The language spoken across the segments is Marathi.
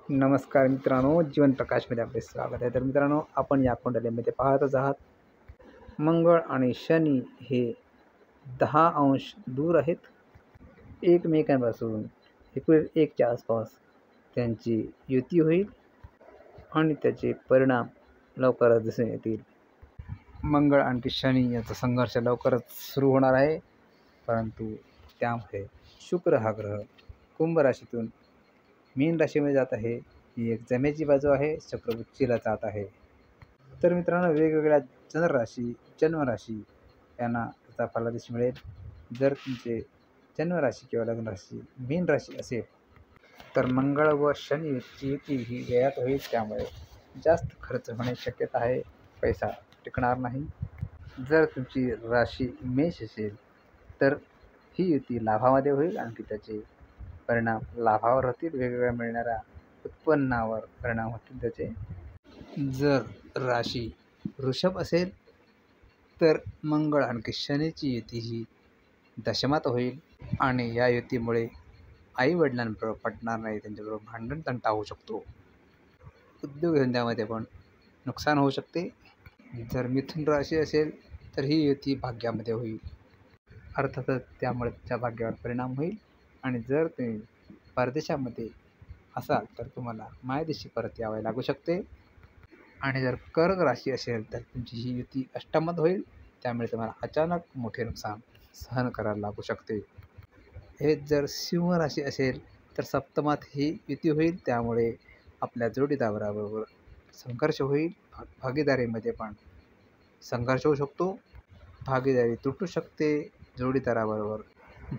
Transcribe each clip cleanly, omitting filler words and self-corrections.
नमस्कार मित्रांनो, जीवन प्रकाशमध्ये आपले स्वागत आहे. तर मित्रांनो, आपण या कुंडलीमध्ये पाहतच आहात, मंगळ आणि शनी हे 10 अंश दूर आहेत एकमेकांपासून. एप्रिल 1च्या आसपास त्यांची युती होईल आणि त्याचे परिणाम लवकरच दिसून येतील. मंगळ आणि शनी याचा संघर्ष लवकरच सुरू होणार आहे, परंतु त्यामध्ये शुक्र हा ग्रह कुंभ राशीतून मीन राशीमध्ये जात आहे. ही एक जमेची बाजू आहे. शुक्र वृश्चिकला जात आहे. तर मित्रांनो, वेगवेगळ्या जन्मराशी यांना त्याचा फलादेश मिळेल. जर तुमचे जन्मराशी किंवा लग्न राशी मीन राशी असेल तर मंगळ व शनी युती ही वेळात होईल, त्यामुळे जास्त खर्च होण्याची शक्यता आहे, पैसा टिकणार नाही. जर तुमची राशी मेष असेल तर ही युती लाभामध्ये होईल आणि त्याचे परिणाम लाभावर होतील. वेगवेगळ्या मिळणाऱ्या उत्पन्नावर परिणाम होतील त्याचे. जर राशी वृषभ असेल तर मंगळ आणि शनीची युती ही दशमात होईल आणि या युतीमुळे आईवडिलांबरोबर पटणार नाही, त्यांच्याबरोबर भांडण तंटा होऊ शकतो. उद्योगधंद्यामध्ये पण नुकसान होऊ शकते. जर मिथुन राशी असेल तर ही युती भाग्यामध्ये होईल, अर्थातच त्यामुळे त्या भाग्यावर परिणाम होईल. आणि जर तुम्ही परदेशामध्ये असाल तर तुम्हाला मायदेशी परत यावे लागू शकते. आणि जर कर्क राशी असेल तर तुमची ही युती अष्टमात होईल, त्यामुळे तुम्हाला अचानक मोठे नुकसान सहन करायला लागू शकते. हे जर सिंह राशी असेल तर सप्तमात ही युती होईल, त्यामुळे आपल्या जोडीदाराबरोबर संघर्ष होईल. भागीदारीमध्ये पण संघर्ष होऊ शकतो, भागीदारी तुटू शकते, जोडीदाराबरोबर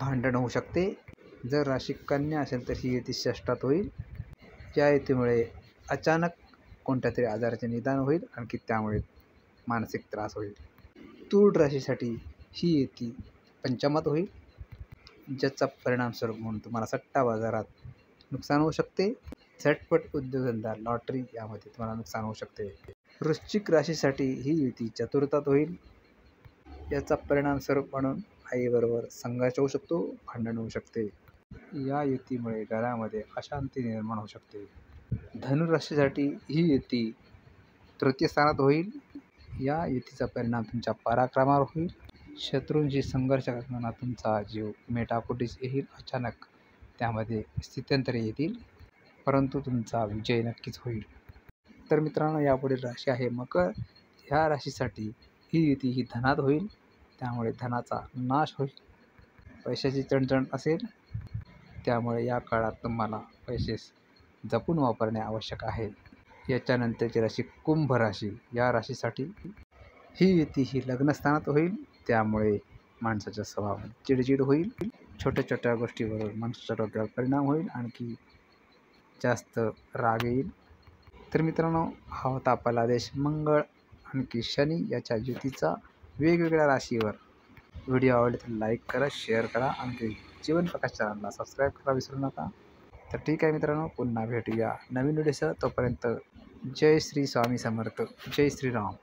भांडण होऊ शकते. जर राशी कन्या असेल तर ही युती षष्ठात होईल. या युतीमुळे अचानक कोणत्या तरी आजाराचे निदान होईल, आणखी त्यामुळे मानसिक त्रास होईल. तूळ राशीसाठी ही युती पंचमात होईल, ज्याचा परिणामस्वरूप म्हणून तुम्हाला सट्टा बाजारात नुकसान होऊ शकते. झटपट उद्योगधंदा, लॉटरी यामध्ये तुम्हाला नुकसान होऊ शकते. वृश्चिक राशीसाठी ही युती चतुर्थात होईल, याचा परिणामस्वरूप म्हणून आईबरोबर संघर्ष होऊ शकतो, भांडण होऊ शकते. या युतीमुळे घरामध्ये अशांती निर्माण होऊ शकते. धनुराशीसाठी ही युती तृतीय स्थानात होईल. या युतीचा परिणाम तुमच्या पराक्रमावर होईल. शत्रूंशी संघर्ष करताना तुमचा जीव मेटाकुटीस येईल अचानक, त्यामध्ये स्थित्यंतरे येतील, परंतु तुमचा विजय नक्कीच होईल. तर मित्रांनो, यापुढील राशी आहे मकर. ह्या राशीसाठी ही युती ही धनात होईल, त्यामुळे धनाचा नाश होईल. पैशाची चणचण असेल, त्यामुळे या काळात तुम्हाला पैसे जपून वापरणे आवश्यक आहे. याच्यानंतरची राशी कुंभ राशी. या राशीसाठी ही युती ही लग्नस्थानात होईल, त्यामुळे माणसाच्या स्वभावात चिडचिड होईल. छोट्या छोट्या गोष्टीवर माणसाच्या डोक्यावर परिणाम होईल, आणखी जास्त राग येईल. तर मित्रांनो, हा होता आपला आदेश मंगळ आणखी शनी याच्या युतीचा. वेगवेगळ्या राशीवर व्हिडिओ आवडले तर लाईक करा, शेअर करा, आणखी जीवन प्रकाश चॅनलला सबस्क्राईब करा विसरू नका. तर ठीक आहे मित्रांनो, पुन्हा भेटूया नवीन व्हिडिओसह. तोपर्यंत जय श्री स्वामी समर्थ, जय श्रीराम.